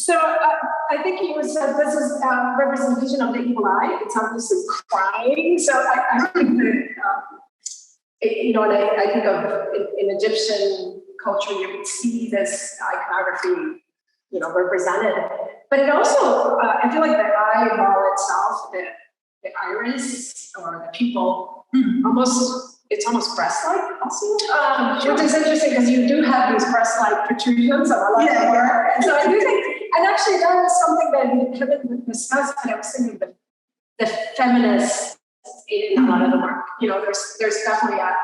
So I think you said this is a representation of the evil eye. It's obviously crying. So I think that, and I think of in Egyptian culture, you would see this iconography, represented. But it also, I feel like the eyeball itself, the iris or the pupil, it's almost breast-like also, which is interesting because you do have these breast-like protrusions of a lot of work. And so I do think, and actually that was something that we haven't discussed, but I was thinking the feminists in a lot of the work. There's definitely a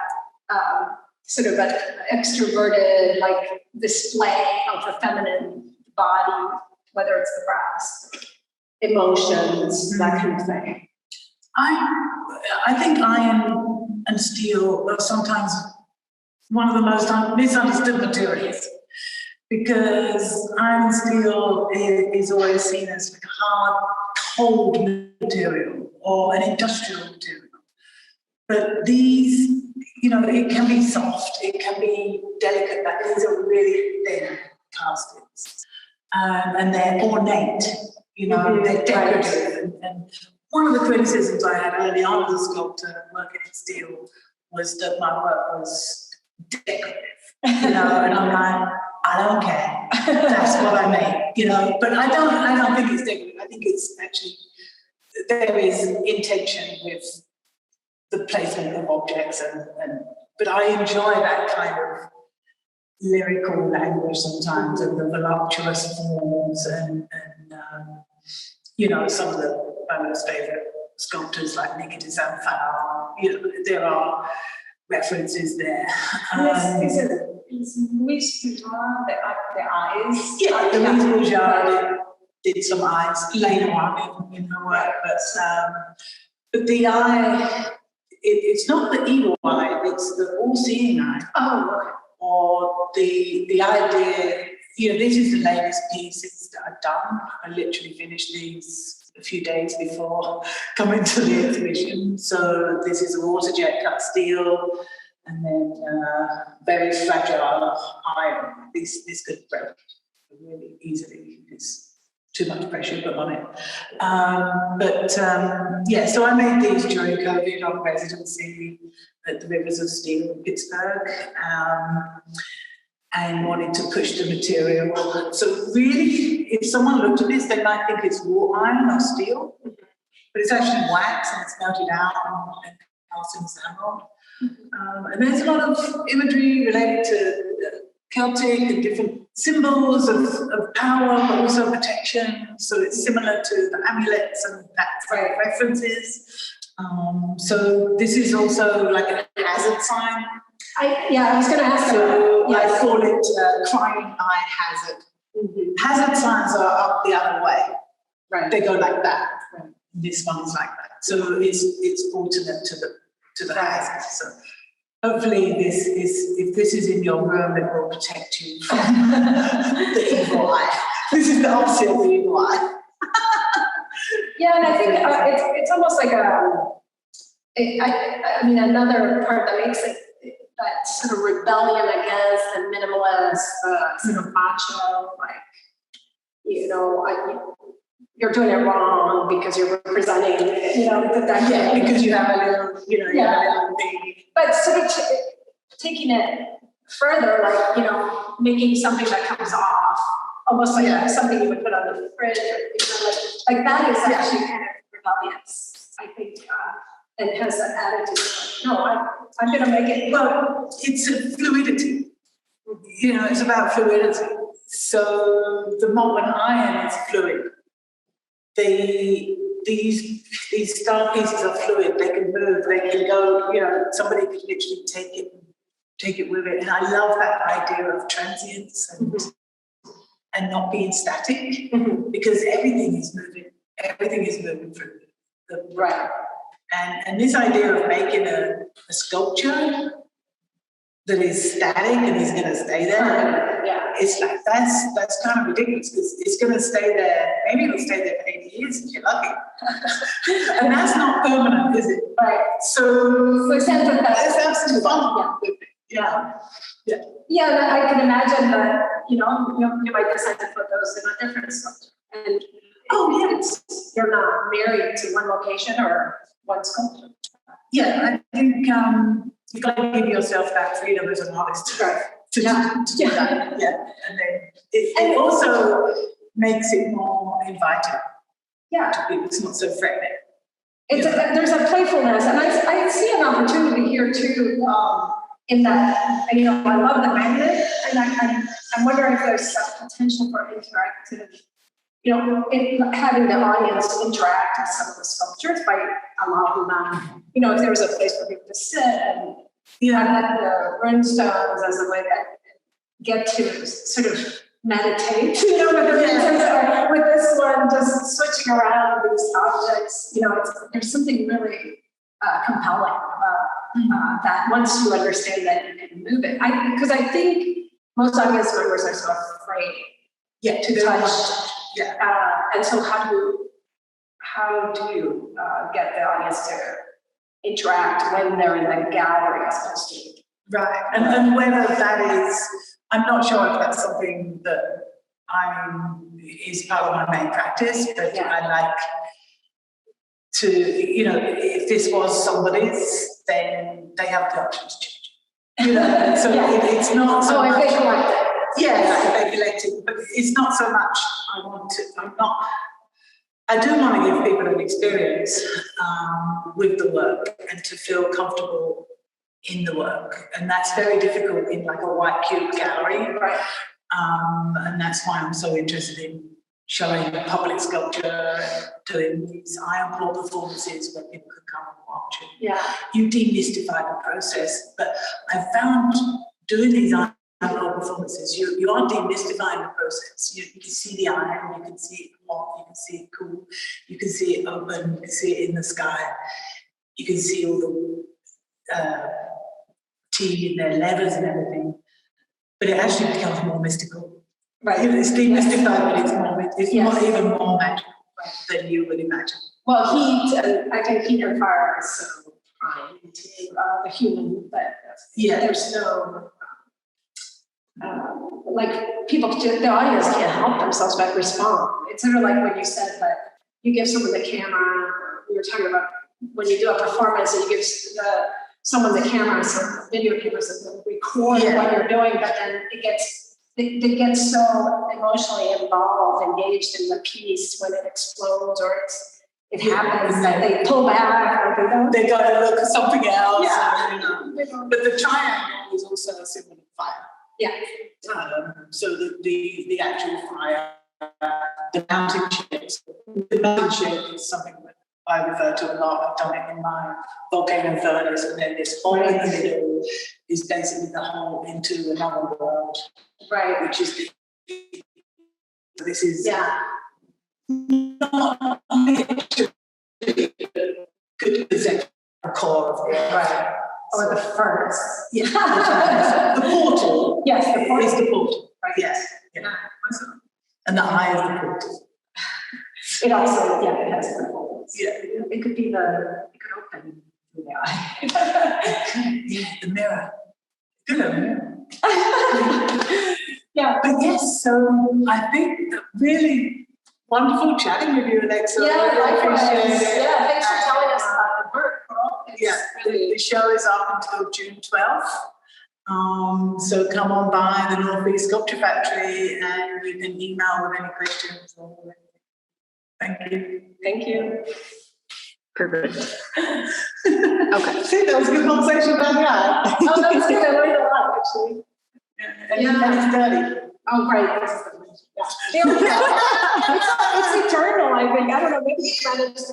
sort of an extroverted like display of the feminine body, whether it's the breast, emotions, that kind of thing. I think iron and steel are sometimes one of the most misunderstood materials, because iron and steel is always seen as like a hard, cold material or an industrial material. But these, it can be soft, it can be delicate, but these are really thin castings. And they're ornate, they're decorative. And one of the criticisms I had early on as a sculptor working in steel was that my work was decorative, and I'm like, I don't care. That's what I make, But I don't think it's decorative. I think it's actually, there is intention with the placement of objects, but I enjoy that kind of lyrical language sometimes, and the voluptuous forms, and some of my most favourite sculptors like Nicky de there are references there. Is Louise Vuitton, the eyes? Yeah, Louise Vuitton did some eyes later on in her work, but the eye, it's not the evil eye, it's the all-seeing eye. Oh, okay. Or the idea, this is the latest pieces that I've done. I literally finished these a few days before coming to the exhibition. So this is a water jet cut steel, and then very fragile iron. This could break really easily. It's too much pressure put on it. So I made these during COVID on residency at the Rivers of Steel in Pittsburgh, and wanted to push the material. So really, if someone looked at this, they might think it's wrought iron or steel, but it's actually wax, and it's melted out and cast in emerald. And there's a lot of imagery related to Celtic and different symbols of power, but also protection. So it's similar to the amulets and that references. So this is also like a hazard sign. I was going to ask. So I call it crying eye hazard. Mm-hmm. Hazard signs are up the other way. Right. They go like that. Right. This one is like that. So it's alternate to the hazard. So hopefully if this is in your room, it will protect you from the evil eye. This is the opposite of the evil eye. Yeah, and I think it's almost like another part that makes it that sort of rebellion against the minimalist, sort of macho, like, you're doing it wrong because you're representing, the decade. Because you have a little, you have a little baby. But sort of taking it further, like, making something that comes off, almost like something you would put on the fridge, or, like that is actually kind of rebellious, I think, and has that attitude of like, no, I'm going to make it. Well, it's a fluidity. It's about fluidity. So the molten iron is fluid. These star pieces are fluid. They can move. They can go. Somebody could literally take it with it. And I love that idea of transience and not being static, because everything is moving. Everything is moving through the right. And this idea of making a sculpture that is static and is going to stay there, it's like that's kind of ridiculous, because it's going to stay there. Maybe it'll stay there for 80 years if you're lucky, and that's not permanent, is it? Right. So it's have some fun with it. Yeah. Yeah, and I can imagine that, you might decide to put those in a different sculpture. And you're not married to one location or one sculpture. Yeah, I think you've got to give yourself that freedom as an artist to do that. Yeah, and then it also makes it more inviting. Yeah, it's not so threatening. There's a playfulness, and I see an opportunity here too. In that, I love the magnet, and I'm wondering if there's some potential for interactive. Having the audience interact with some of the sculptures by allowing them, if there was a place for people to sit and have the runestones as a way to get to sort of meditate, with this one, just switching around these objects, there's something really compelling about that once you understand that you can move it. Because I think most audience members are so afraid to touch. And so how do you get the audience to interact when they're in the gallery as opposed to? Right, and whether that is, I'm not sure if that's something that is part of my main practice, but I like to, if this was somebody's, then they have the option to change. So it's not so much. They collect it. Yeah, they collect it, but it's not so much I do want to give people an experience with the work and to feel comfortable in the work. And that's very difficult in like a white cube gallery. Right. And that's why I'm so interested in showing public sculpture, doing these iron claw performances where people can come and watch it. Yeah. You demystify the process. But I found doing these iron claw performances, you are demystifying the process. You can see the iron, you can see it hot, you can see it cool, you can see it open, you can see it in the sky, you can see all the tea in their levers and everything. But it actually becomes more mystical. Right. It's demystified, but it's not even more magical than you would imagine. Well, I think heat and fire is so prime to the human, but there's no, the audience can't help themselves but respond. It's sort of like when you said that you give someone the camera, we were talking about when you do a performance and you give someone the camera, some video cameras that record what you're doing, but then they get so emotionally involved, engaged in the piece when it explodes or it happens that they pull back or they don't. They go to look at something else. Yeah. But the triangle is also a symbol of fire. Yeah. So the actual fire, the mountain shape is something that I refer to a lot. I've done it in my volcano furnace, and then this hole in the middle is basically the hole into another world. Right. Which is this is not good conception core of the right. Or the furnace. Yeah. The portal. Yes, the portal. Is the portal. Right. Yes. Yeah. And the eye is the portal. It also, it has the portals. Yeah. It could open the eye. The mirror. Good mirror. Yeah. But yes, so I think that really wonderful chatting with you, Alexa. I appreciate it. Yeah, thanks for telling us about the work. The show is up until June 12th. So come on by the Northeast Sculpture Factory and you can email with any questions. Thank you. Thank you. Perfect. Okay. See, that was a good conversation about that. Oh, that was good. I learned a lot, actually. And it's dirty. Oh, great. This is the it's eternal, I think. I don't know. Maybe you managed to.